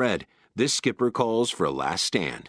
Red, this skipper calls for a last stand.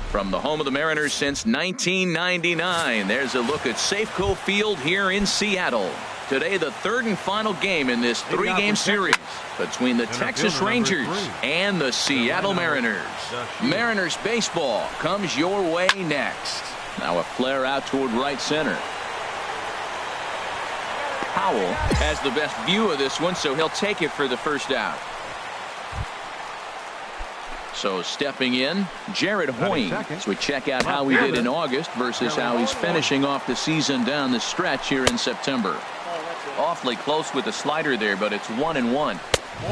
From the home of the Mariners since 1999, there's a look at Safeco Field here in Seattle. Today, the third and final game in this three-game series between the Texas Rangers and the Seattle Mariners. Mariners baseball comes your way next. Now a flare out toward right center. Powell has the best view of this one, so he'll take it for the first out. So stepping in, Jared Hoying, as we check out how he did in August versus how he's finishing off the season down the stretch here in September. Awfully close with the slider there, but it's 1-1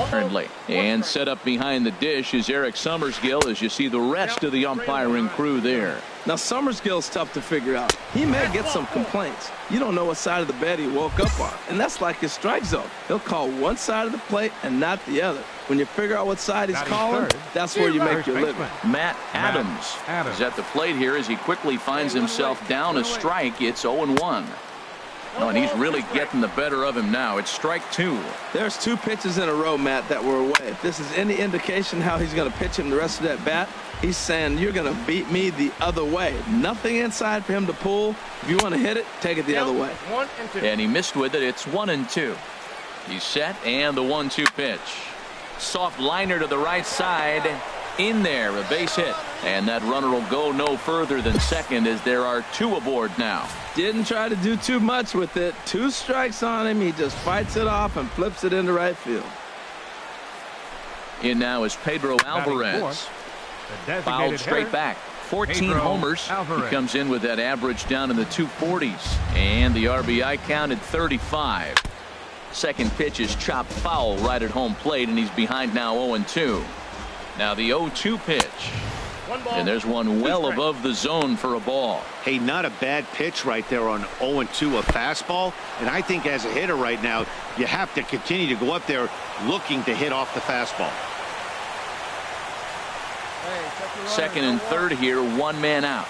currently. And set up behind the dish is Eric Summersgill, as you see the rest of the umpiring crew there. Now Summersgill's tough to figure out. He may get some complaints. You don't know what side of the bed he woke up on, and that's like his strike zone. He'll call one side of the plate and not the other. When you figure out what side he's calling, that's where you make your living. Matt Adams is at the plate here as he quickly finds himself down a strike. It's 0-1. Oh, and he's really getting the better of him now. It's strike two. There's two pitches in a row, Matt, that were away. If this is any indication how he's going to pitch him the rest of that bat, he's saying you're going to beat me the other way. Nothing inside for him to pull. If you want to hit it, take it the other way. 1 and 2. And he missed with it. It's 1-2. He's set, and the 1-2 pitch. Soft liner to the right side. In there, a base hit. And that runner will go no further than second, as there are two aboard now. Didn't try to do too much with it. 2 strikes on him. He just fights it off and flips it into right field. In now is Pedro Alvarez. Fouled straight back. 14 homers. He comes in with that average down in the 240s. And the RBI counted 35. Second pitch is chopped foul right at home plate, and he's behind now 0-2. Now the 0-2 pitch. And there's one well above the zone for a ball. Hey, not a bad pitch right there on 0-2, a fastball. And I think as a hitter right now, you have to continue to go up there looking to hit off the fastball. Second and third here, one man out.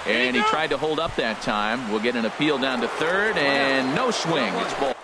And he tried to hold up that time. We'll get an appeal down to third, and no swing. It's ball.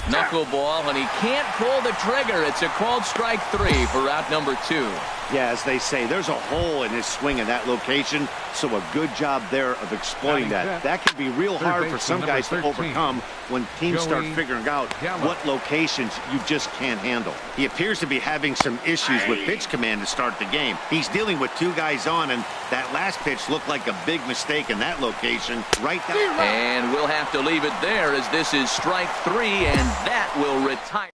Knuckleball, and he can't pull the trigger. It's a called strike 3 for out number 2. Yeah, as they say, there's a hole in his swing in that location, so a good job there of exploiting that. That can be real hard for some guys to overcome when teams start figuring out what locations you just can't handle. He appears to be having some issues with pitch command to start the game. He's dealing with 2 guys on, and that last pitch looked like a big mistake in that location. Right down. And we'll have to leave it there, as this is strike 3, and that will retire.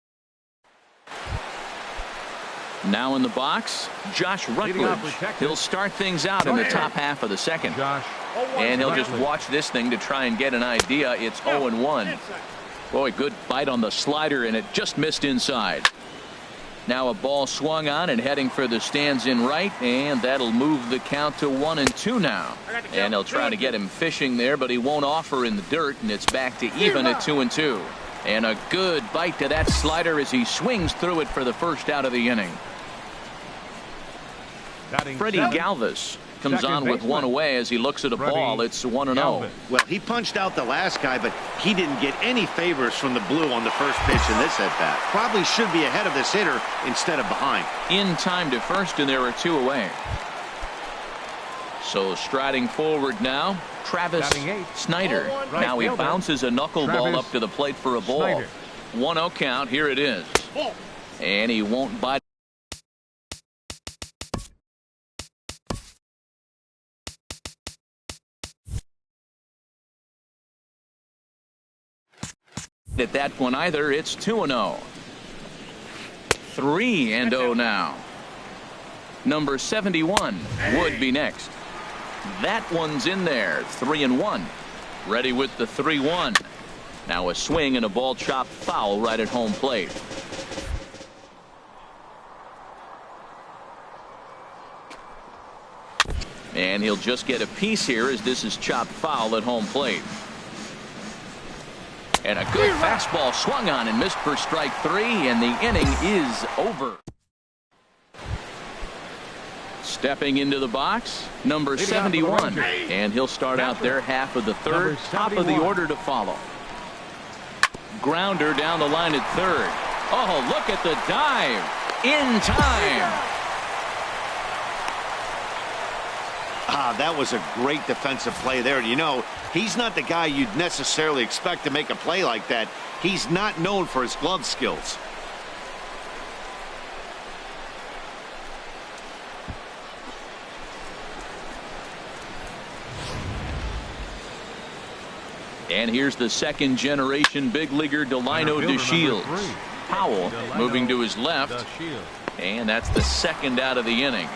Now in the box, Josh Rutledge. He'll start things out in the top half of the second. And he'll just watch this thing to try and get an idea. It's 0-1. Boy, good bite on the slider, and it just missed inside. Now a ball swung on and heading for the stands in right, and that'll move the count to 1-2 now. And they'll try to get him fishing there, but he won't offer in the dirt, and it's back to even at 2-2. And a good bite to that slider as he swings through it for the first out of the inning. Freddie Galvis comes on with one away as he looks at a ball. It's 1-0. Well, he punched out the last guy, but he didn't get any favors from the blue on the first pitch in this at-bat. Probably should be ahead of this hitter instead of behind. In time to first, and there are 2 away. So striding forward now, Travis Snyder. Now he bounces a knuckleball up to the plate for a ball. 1-0 count. Here it is. And he won't bite. At that one either. It's 2-0. 3-0 now. Number 71 would be next. That one's in there. 3-1. Ready with the 3-1. Now a swing and a ball chopped foul right at home plate. And he'll just get a piece here as this is chopped foul at home plate. And a good fastball swung on and missed for strike 3, and the inning is over. Stepping into the box, number 71, and he'll start out their half of the third. Top of the order to follow. Grounder down the line at third. Oh, look at the dive. In time. That was a great defensive play there. You know, he's not the guy you'd necessarily expect to make a play like that. He's not known for his glove skills. And here's the second generation big leaguer Delino DeShields. Powell moving to his left, and that's the second out of the inning.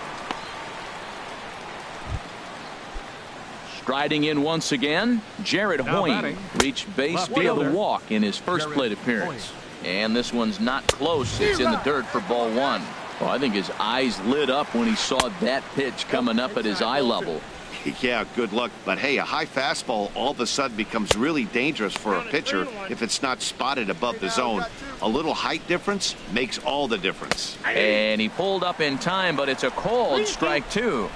Striding in once again, Jared Hoying reached base via the walk in his first plate appearance. And this one's not close. It's in the dirt for ball 1. Well, I think his eyes lit up when he saw that pitch coming up at his eye level. Yeah, good luck. But hey, a high fastball all of a sudden becomes really dangerous for a pitcher if it's not spotted above the zone. A little height difference makes all the difference. And he pulled up in time, but it's a called strike 2.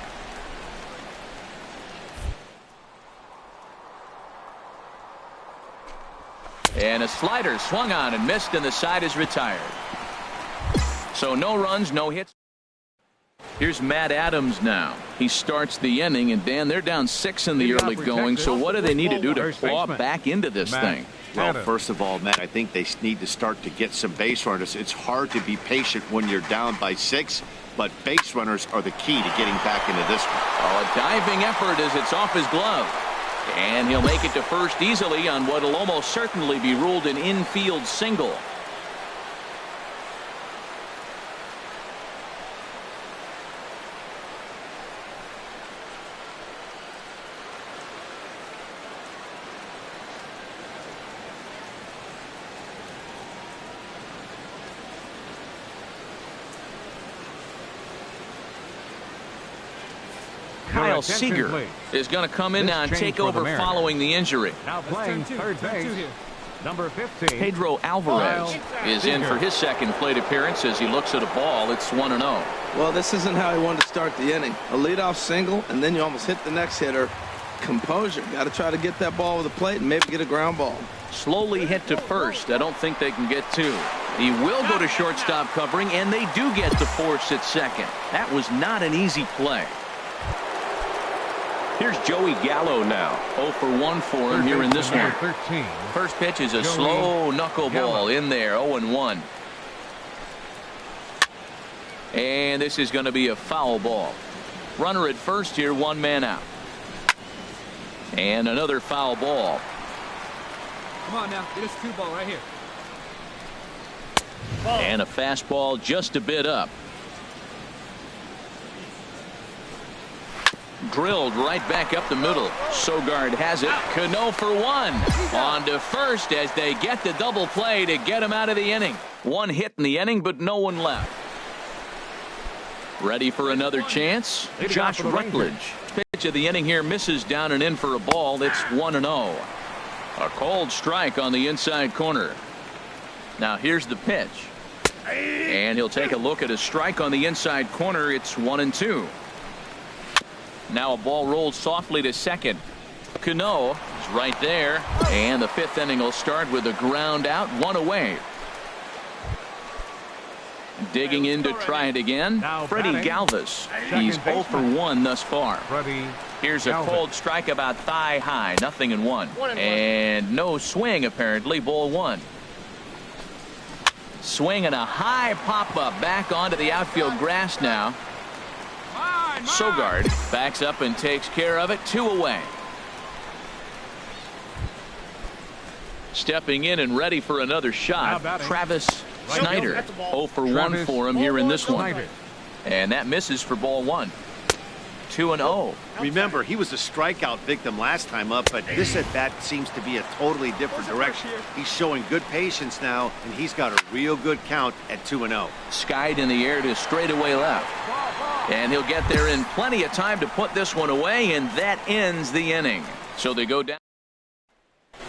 And a slider swung on and missed, and the side is retired. So no runs, no hits. Here's Matt Adams now. He starts the inning, and Dan, they're down 6 in the early going. So what do they need to do to claw back into this thing? Well, first of all, Matt, I think they need to start to get some base runners. It's hard to be patient when you're down by 6, but base runners are the key to getting back into this one. Oh, a diving effort as it's off his glove. And he'll make it to first easily on what will almost certainly be ruled an infield single. Kyle Seager is going to come in now and take over following the injury. Now playing third base, number 15. Pedro Alvarez is in for his second plate appearance as he looks at a ball. It's 1-0. Well, this isn't how he wanted to start the inning. A leadoff single, and then you almost hit the next hitter. Composure. Got to try to get that ball with the plate and maybe get a ground ball. Slowly hit to first. I don't think they can get 2. He will go to shortstop covering, and they do get the force at second. That was not an easy play. Here's Joey Gallo now. 0 for 1 for him here in this one. First pitch is a slow knuckleball in there. 0-1. And this is going to be a foul ball. Runner at first here, 1 man out. And another foul ball. Come on now, get us 2 ball right here. And a fastball just a bit up. Drilled right back up the middle. Sogard has it. Cano for 1. On to first as they get the double play to get him out of the inning. 1 hit in the inning, but no one left. Ready for another chance? Josh Rutledge. Pitch of the inning here misses down and in for a ball. It's 1-0. A cold strike on the inside corner. Now here's the pitch. And he'll take a look at a strike on the inside corner. It's 1-2. Now a ball rolled softly to second. Cano is right there. And the 5th inning will start with a ground out, 1 away. Digging in to try it again. Freddie Galvis. He's 0 for 1 thus far. Here's a cold strike about thigh high. 0-1. And no swing apparently. Ball 1. Swing and a high pop up back onto the outfield grass now. Sogard backs up and takes care of it. 2 away. Stepping in and ready for another shot, Travis Snyder. 0 for 1 for him here in this one. And that misses for ball 1. 2-0. Remember, he was a strikeout victim last time up, but this at-bat seems to be a totally different direction. He's showing good patience now, and he's got a real good count at 2-0. Skied in the air to straightaway left. And he'll get there in plenty of time to put this one away, and that ends the inning. So they go down.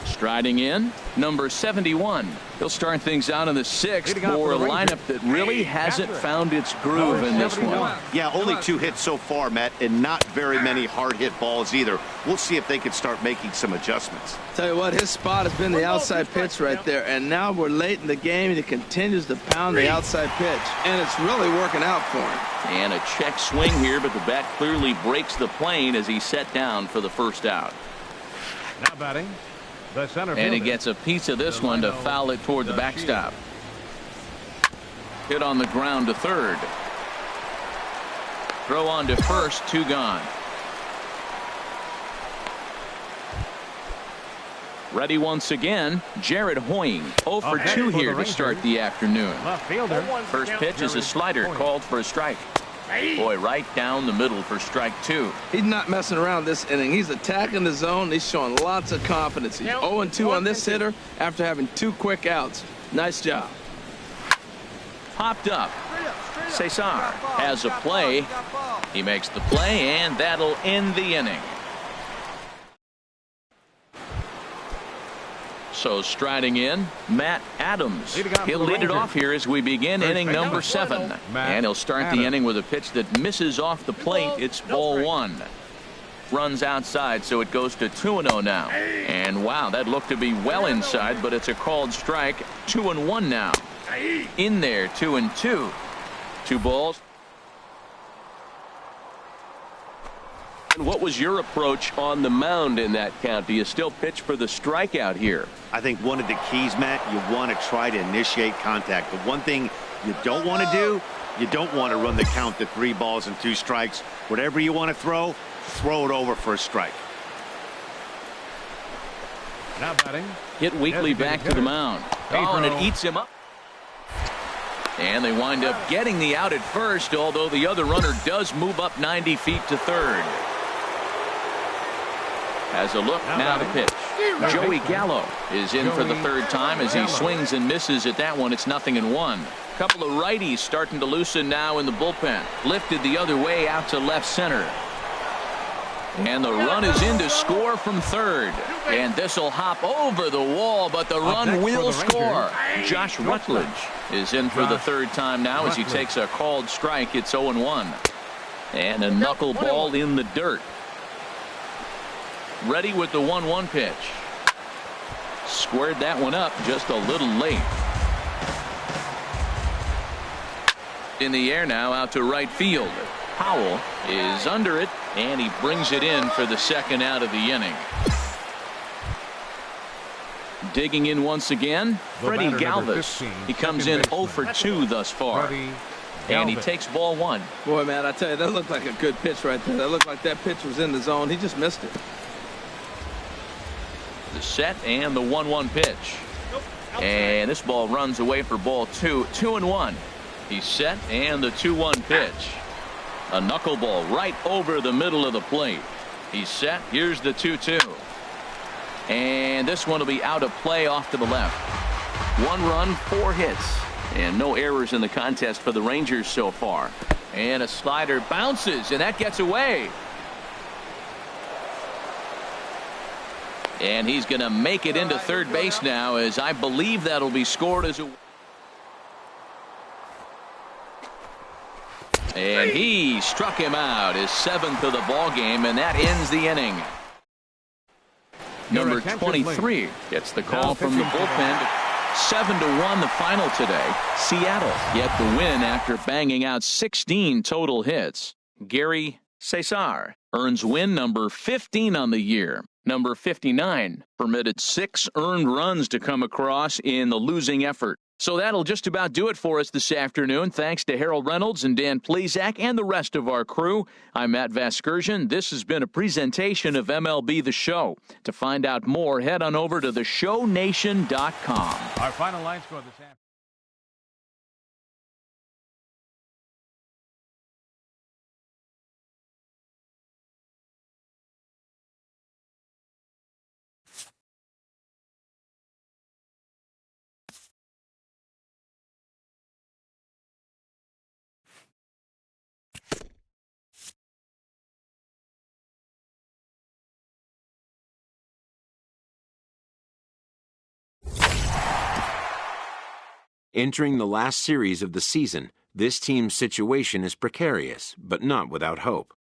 Striding in, number 71. He'll start things out in the 6th for a lineup that really hasn't found its groove in this one. Yeah, only 2 hits so far, Matt, and not very many hard-hit balls either. We'll see if they can start making some adjustments. Tell you what, his spot has been the outside pitch right there, and now we're late in the game, and he continues to pound the outside pitch, and it's really working out for him. And a check swing here, but the bat clearly breaks the plane as he's set down for the first out. Now batting. And he gets a piece of this one to foul it toward the backstop. Hit on the ground to third. Throw on to first, 2 gone. Ready once again, Jared Hoying. 0 for 2 here to start the afternoon. First pitch is a slider called for a strike. Boy, right down the middle for strike 2. He's not messing around this inning. He's attacking the zone. He's showing lots of confidence. He's 0-2 on this hitter after having 2 quick outs. Nice job. Popped up. Cesar has a play. He makes the play, and that'll end the inning. So striding in, Matt Adams. He'll lead it off here as we begin inning number 7. And he'll start the inning with a pitch that misses off the plate. It's ball 1. Runs outside, so it goes to 2-0 now. And wow, that looked to be well inside, but it's a called strike. 2-1 now. In there, 2-2. 2 balls. What was your approach on the mound in that count? Do you still pitch for the strikeout here? I think one of the keys, Matt, you want to try to initiate contact. The one thing you don't want to do, you don't want to run the count to 3 balls and 2 strikes. Whatever you want to throw it over for a strike. Now batting. Hit weakly back to the mound. Oh, and it eats him up. And they wind up getting the out at first, although the other runner does move up 90 feet to third. Has a look now to pitch. Joey Gallo is in for the 3rd time as he swings and misses at that one. It's 0-1. Couple of righties starting to loosen now in the bullpen. Lifted the other way out to left center. And the run is in to score from third. And this will hop over the wall, but the run will score. Josh Rutledge is in for the 3rd time now as he takes a called strike. It's 0-1. And a knuckleball in the dirt. Ready with the 1-1 pitch. Squared that one up just a little late. In the air now out to right field. Powell is under it, and he brings it in for the 2nd out of the inning. Digging in once again, Freddie Galvis. He comes in 0 for 2 thus far. And he takes ball 1. Boy, man, I tell you, that looked like a good pitch right there. That looked like that pitch was in the zone. He just missed it. The set and the 1-1 pitch. And this ball runs away for ball 2. 2-1. He's set, and the 2-1 pitch. A knuckleball right over the middle of the plate. He's set. Here's the 2-2. And this one will be out of play off to the left. 1 run, 4 hits. And no errors in the contest for the Rangers so far. And a slider bounces, and that gets away. And he's going to make it into third base now, as I believe that'll be scored as a... And he struck him out, his 7th of the ball game, and that ends the inning. Number 23 gets the call from the bullpen. 7-1 the final today. Seattle get the win after banging out 16 total hits. Gary Cesar earns win number 15 on the year. Number 59 permitted 6 earned runs to come across in the losing effort. So that'll just about do it for us this afternoon. Thanks to Harold Reynolds and Dan Plezak and the rest of our crew. I'm Matt Vasgersian. This has been a presentation of MLB The Show. To find out more, head on over to theshownation.com. Our final line score this afternoon. Entering the last series of the season, this team's situation is precarious, but not without hope.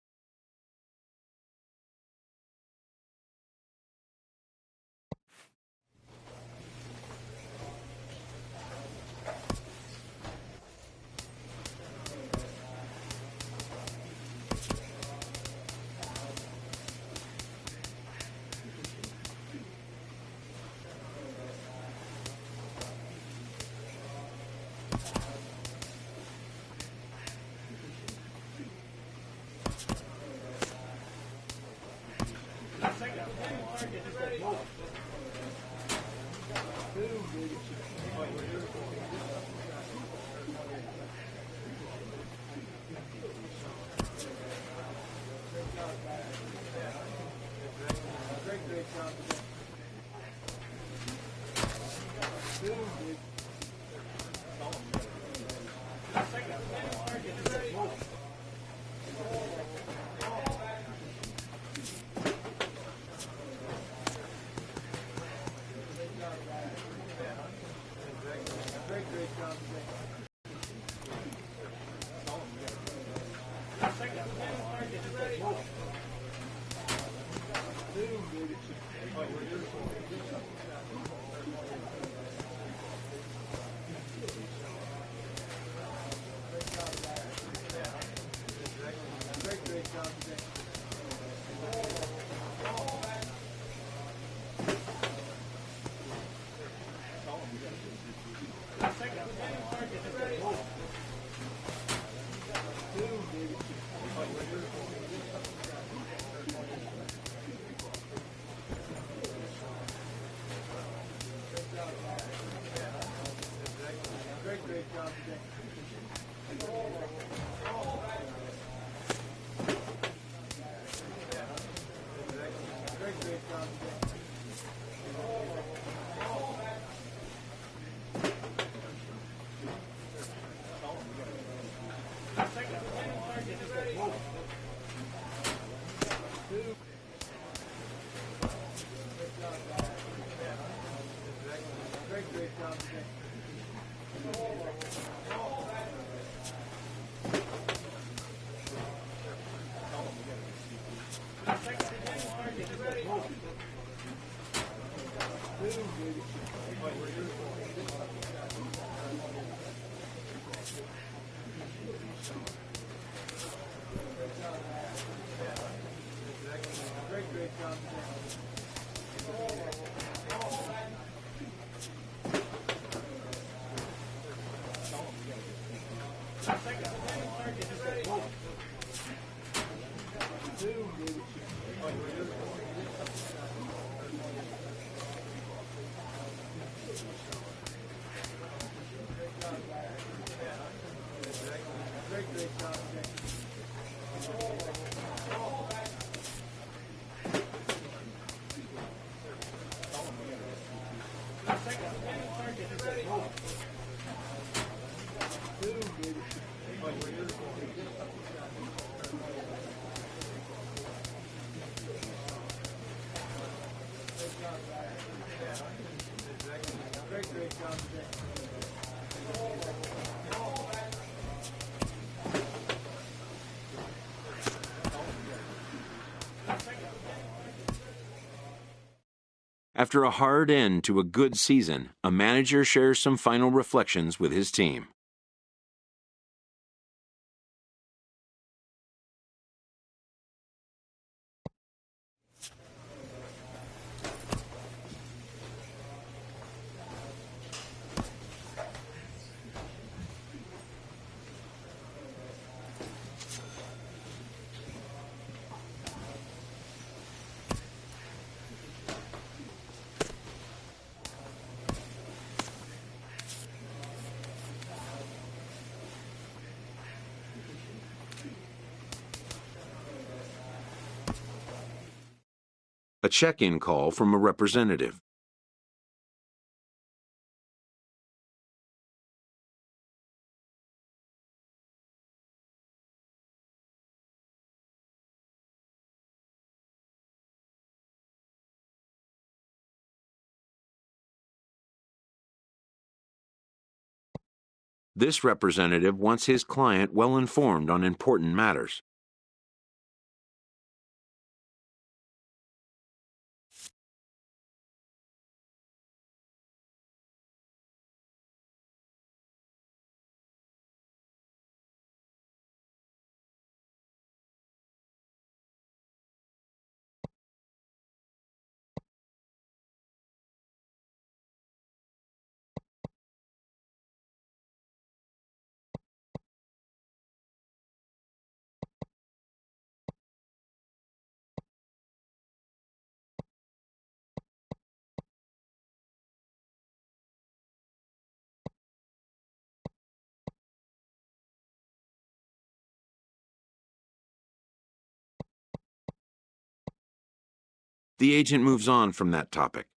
After a hard end to a good season, a manager shares some final reflections with his team. A check-in call from a representative. This representative wants his client well informed on important matters. The agent moves on from that topic.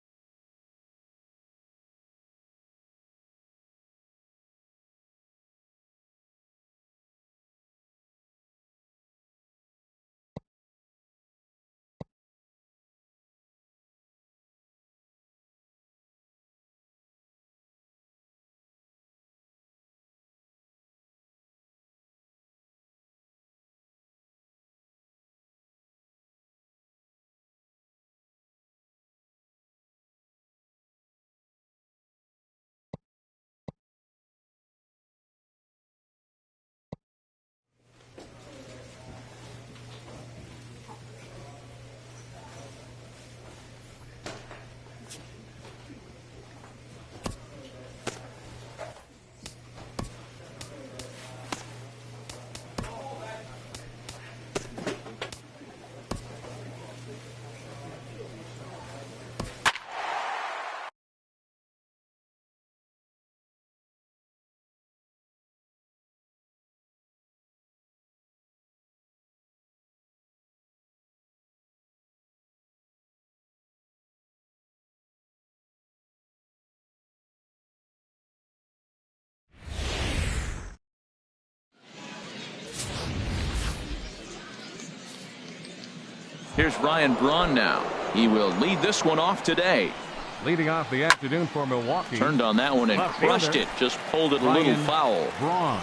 Here's Ryan Braun now. He will lead this one off today. Leading off the afternoon for Milwaukee. Turned on that one and crushed it. Just pulled it a little foul. Braun.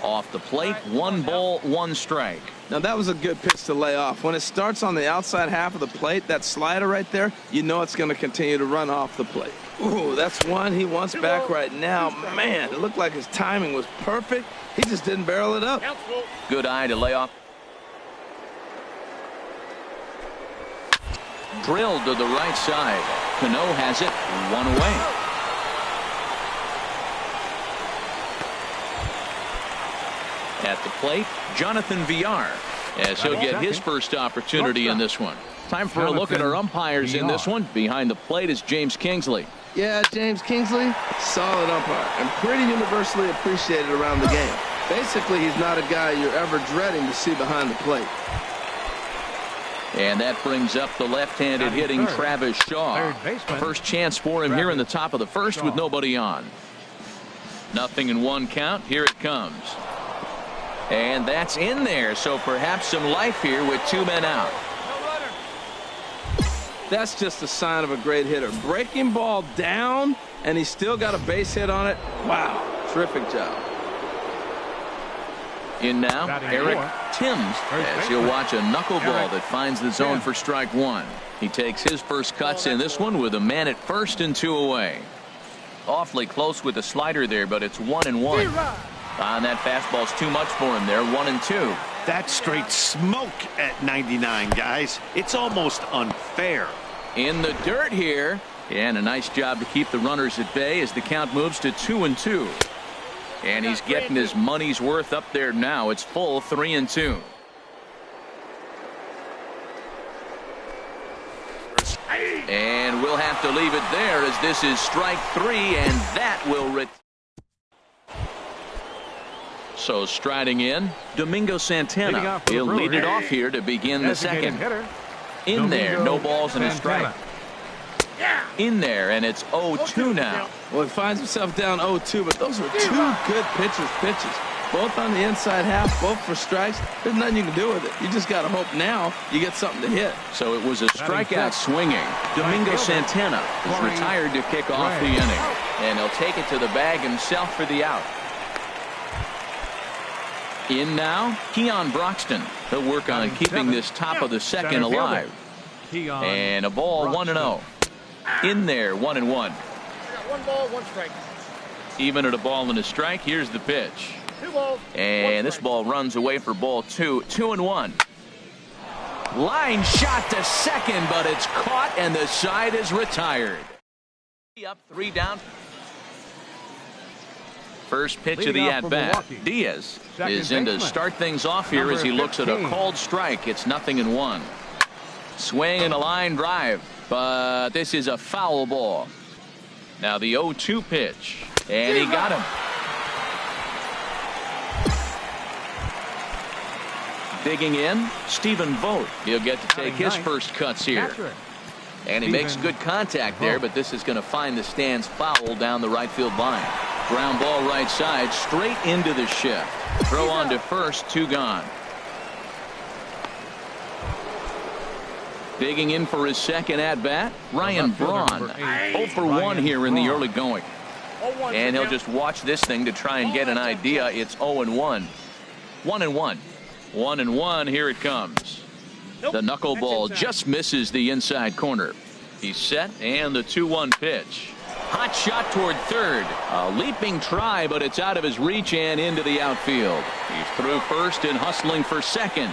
Off the plate, 1 ball, 1 strike. Now that was a good pitch to lay off. When it starts on the outside half of the plate, that slider right there, you know it's going to continue to run off the plate. Ooh, that's one he wants back right now. Man, it looked like his timing was perfect. He just didn't barrel it up. Good eye to lay off. Drilled to the right side. Cano has it, 1 away. At the plate, Jonathan Villar, as he'll get his first opportunity in this one. Time for a look at our umpires in this one. Behind the plate is James Kingsley. Yeah, James Kingsley, solid umpire and pretty universally appreciated around the game. Basically, he's not a guy you're ever dreading to see behind the plate. And that brings up the left-handed hitting Travis Shaw. First chance for him here in the top of the first with nobody on. 0-1 count. Here it comes. And that's in there, so perhaps some life here with 2 men out. That's just a sign of a great hitter. Breaking ball down, and he's still got a base hit on it. Wow, terrific job. In now, Eric Timms, as he'll watch a knuckleball that finds the zone for strike 1. He takes his first cuts in this one with a man at first and 2 away. Awfully close with the slider there, but it's 1-1. And that fastball's too much for him there, 1-2. That's straight smoke at 99, guys. It's almost unfair. In the dirt here, and a nice job to keep the runners at bay as the count moves to 2-2. And he's getting his money's worth up there now. It's full 3-2. And we'll have to leave it there as this is strike 3, and that will So striding in, Domingo Santana. He'll lead it off here to begin the second. In there, no balls and a strike. In there, and it's 0-2 now. Well, he finds himself down 0-2, but those were 2 good pitchers' pitches. Both on the inside half, both for strikes. There's nothing you can do with it. You just got to hope now you get something to hit. So it was a strikeout swinging. Domingo Santana is retired to kick off the inning. And he'll take it to the bag himself for the out. In now, Keon Broxton. He'll work on keeping this top of the second alive. And a ball, 1-0. In there, 1-1. 1 ball, 1 strike. Even at a ball and a strike, here's the pitch. 2 balls. And this ball runs away for ball 2. 2-1. Line shot to second, but it's caught and the side is retired. Up, 3 down. First pitch of the at-bat. Diaz is in to start things off here as he looks at a called strike. It's 0-1. Swing and a line drive, but this is a foul ball. Now the 0-2 pitch, and he got him. Digging in, Stephen Vogt. He'll get to take his first cuts here. And he makes good contact there, but this is going to find the stands foul down the right field line. Ground ball right side, straight into the shift. Throw on to first, 2 gone. Digging in for his second at-bat, Ryan Braun. 0 for 1 here in the early going. And he'll just watch this thing to try and get an idea. It's 0-1. 1-1. 1-1, here it comes. The knuckleball just misses the inside corner. He's set, and the 2-1 pitch. Hot shot toward third. A leaping try, but it's out of his reach and into the outfield. He's through first and hustling for second.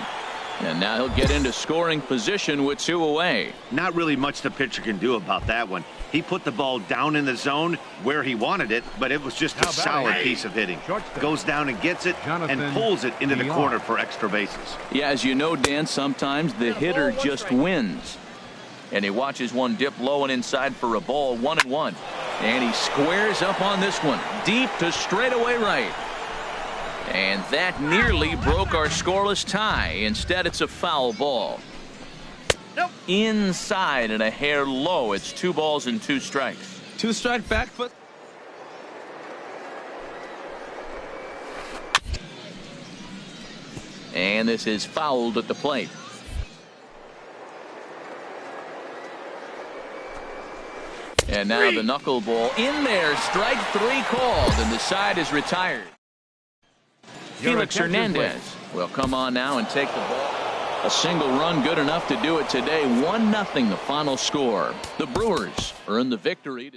And now he'll get into scoring position with 2 away. Not really much the pitcher can do about that one. He put the ball down in the zone where he wanted it, but it was just a solid piece of hitting. Goes down and gets it and pulls it into the corner for extra bases. Yeah, as you know, Dan, sometimes the hitter just wins. And he watches one dip low and inside for a ball, 1-1. And he squares up on this one, deep to straightaway right. And that nearly broke our scoreless tie. Instead, it's a foul ball. Inside and a hair low. It's 2 balls and 2 strikes. 2-strike back foot. And this is fouled at the plate. And now the knuckleball in there. Strike 3 called, and the side is retired. Felix Hernandez will come on now and take the ball. A single run good enough to do it today. 1-0 the final score. The Brewers earn the victory.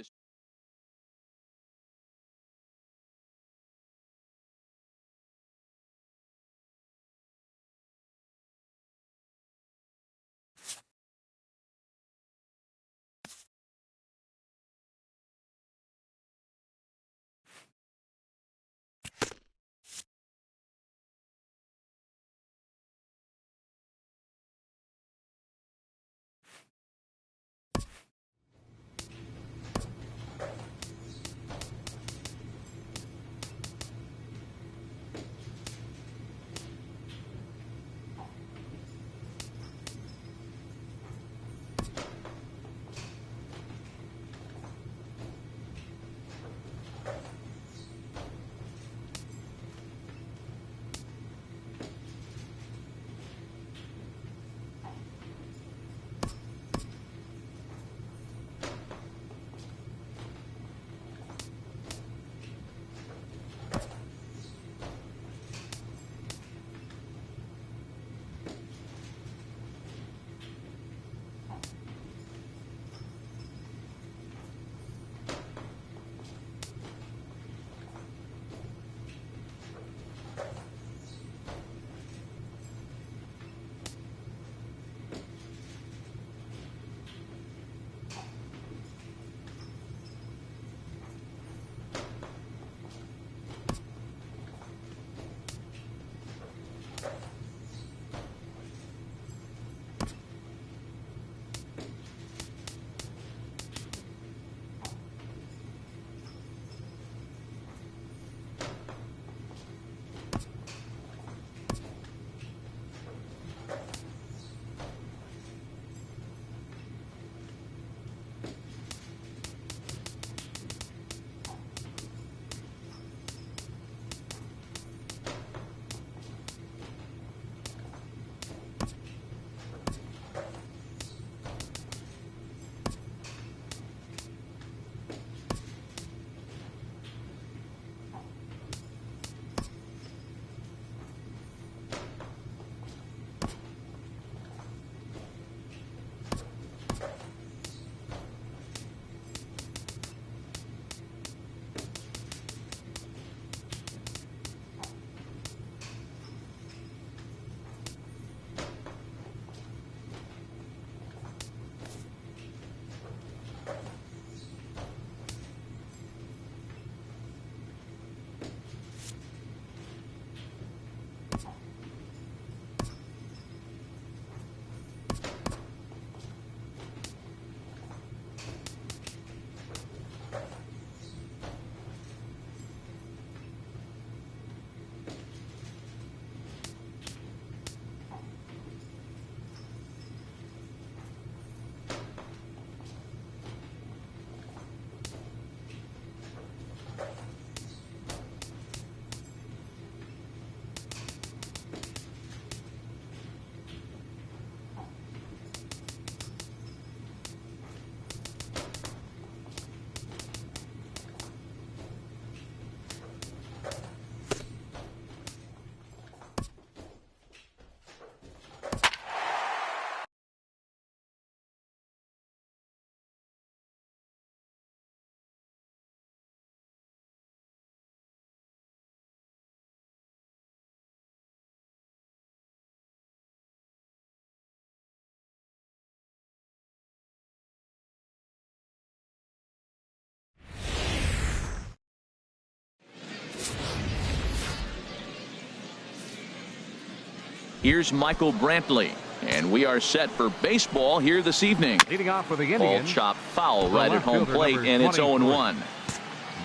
Here's Michael Brantley. And we are set for baseball here this evening. Leading off for the Ball Indians, chop foul right at home plate, and it's 0-1.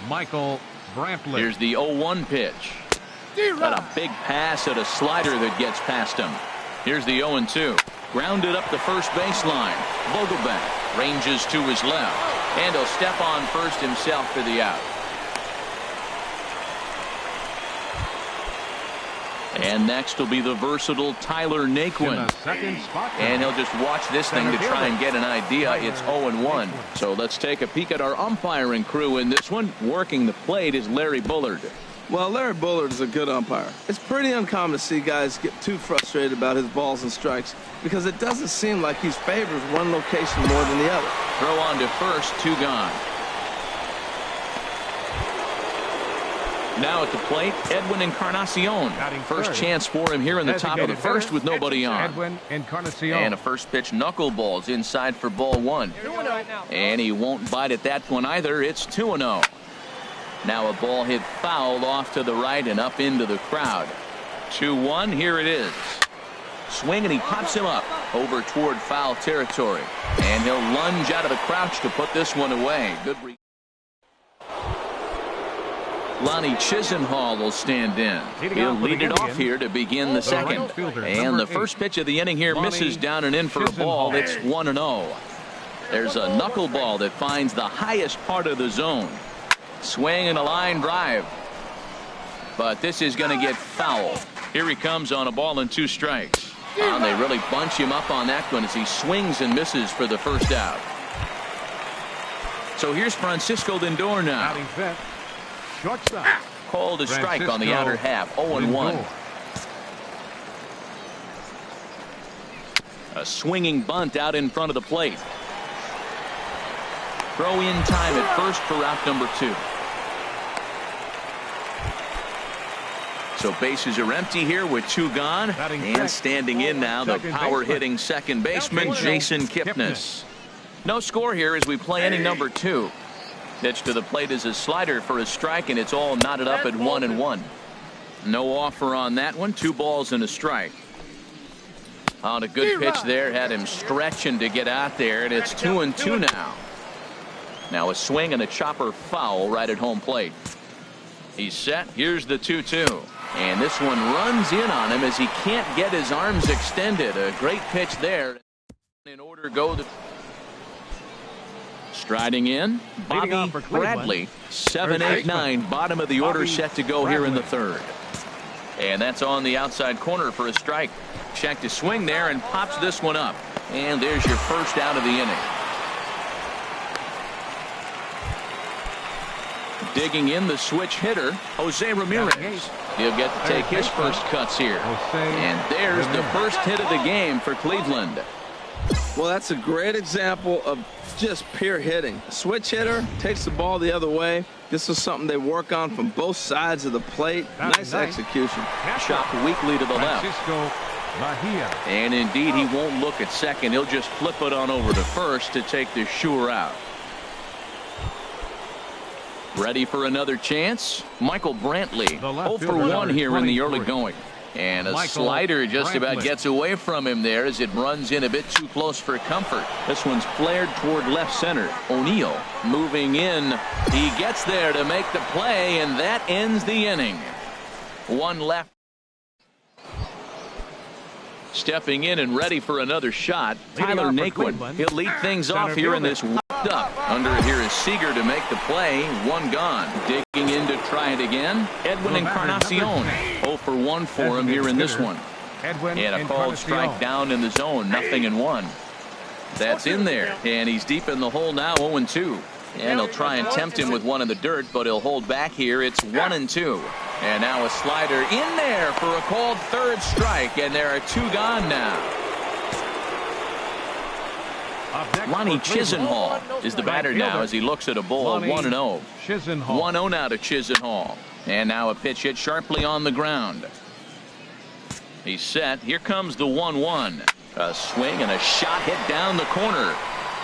Michael Brantley. Here's the 0-1 pitch. Got a big pass at a slider that gets past him. Here's the 0-2. Grounded up the first baseline. Vogelbach ranges to his left, and he'll step on first himself for the out. And next will be the versatile Tyler Naquin. And he'll just watch this thing to try and get an idea. It's 0-1. So let's take a peek at our umpiring crew in this one. Working the plate is Larry Bullard. Well, Larry Bullard is a good umpire. It's pretty uncommon to see guys get too frustrated about his balls and strikes because it doesn't seem like he favors one location more than the other. Throw on to first, 2 gone. Now at the plate, Edwin Encarnacion. First chance for him here in the top of the first with nobody on. Edwin Encarnacion. And a first pitch knuckleballs inside for ball 1. And he won't bite at that one either. It's 2-0. Now a ball hit foul off to the right and up into the crowd. 2-1. Here it is. Swing, and he pops him up over toward foul territory. And he'll lunge out of the crouch to put this one away. Good. Lonnie Chisenhall will stand in. He'll lead it off here to begin the second. And the first pitch of the inning here misses down and in for a ball. It's 1-0. There's a knuckleball that finds the highest part of the zone. Swing and a line drive. But this is going to get foul. Here he comes on a ball and 2 strikes. And they really bunch him up on that one as he swings and misses for the first out. So here's Francisco Lindor now. Shortstop. Called a strike on the outer half. 0-1. A swinging bunt out in front of the plate. Throw in time at first for out number 2. So bases are empty here with 2 gone. And standing in now, the power hitting second baseman, Jason Kipnis. No score here as we play inning number 2. Pitch to the plate is a slider for a strike, and it's all knotted up at 1-1. No offer on that one. 2 balls and a strike. On a good pitch there, had him stretching to get out there, and it's 2-2 now. Now a swing and a chopper foul right at home plate. He's set. Here's the 2-2. And this one runs in on him as he can't get his arms extended. A great pitch there. In order to go the striding in, Bobby Bradley, 7-8-9, bottom of the order, set to go here in the third. And that's on the outside corner for a strike. Check to swing there and pops this one up. And there's your first out of the inning. Digging in the switch hitter, Jose Ramirez. He'll get to take his first cuts here. And there's the first hit of the game for Cleveland. Well, that's a great example of just pure hitting. A switch hitter takes the ball the other way. This is something they work on from both sides of the plate. Nice execution. Chopped weakly to the left. And indeed, he won't look at second. He'll just flip it on over to first to take the sure out. Ready for another chance? Michael Brantley, 0 for 1 here in the early going. And a slider just about gets away from him there as it runs in a bit too close for comfort. This one's flared toward left center. O'Neill moving in. He gets there to make the play, and that ends the inning. 1 left. Stepping in and ready for another shot, Tyler Naquin. He'll lead things off here in this up. Under it here is Seager to make the play. 1 gone. Digging in to try it again. Edwin Encarnacion. 0 for 1 for him here in this one. And a called strike down in the zone. 0-1. That's in there. And he's deep in the hole now. 0-2. And he'll try and tempt him with one in the dirt, but he'll hold back here. It's 1-2. And now a slider in there for a called third strike. And there are 2 gone now. Lonnie Chisenhall is the batter now as he looks at a ball. 1-0. 1-0 now to Chisenhall. And now a pitch hit sharply on the ground. He's set. Here comes the 1-1. A swing and a shot hit down the corner.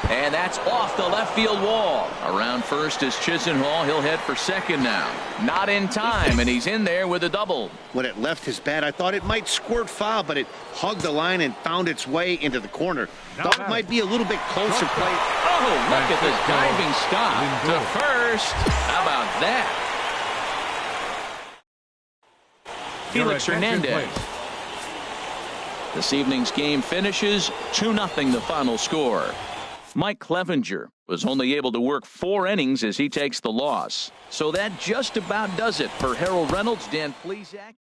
And that's off the left field wall. Around first is Chisenhall. He'll head for second now. Not in time, and he's in there with a double. When it left his bat, I thought it might squirt foul, but it hugged the line and found its way into the corner. Thought it might be a little bit closer play. Oh, look at the diving stop to first. How about that? Felix Hernandez. This evening's game finishes 2-0 the final score. Mike Clevenger was only able to work 4 innings as he takes the loss. So that just about does it for Harold Reynolds, Dan Plesac.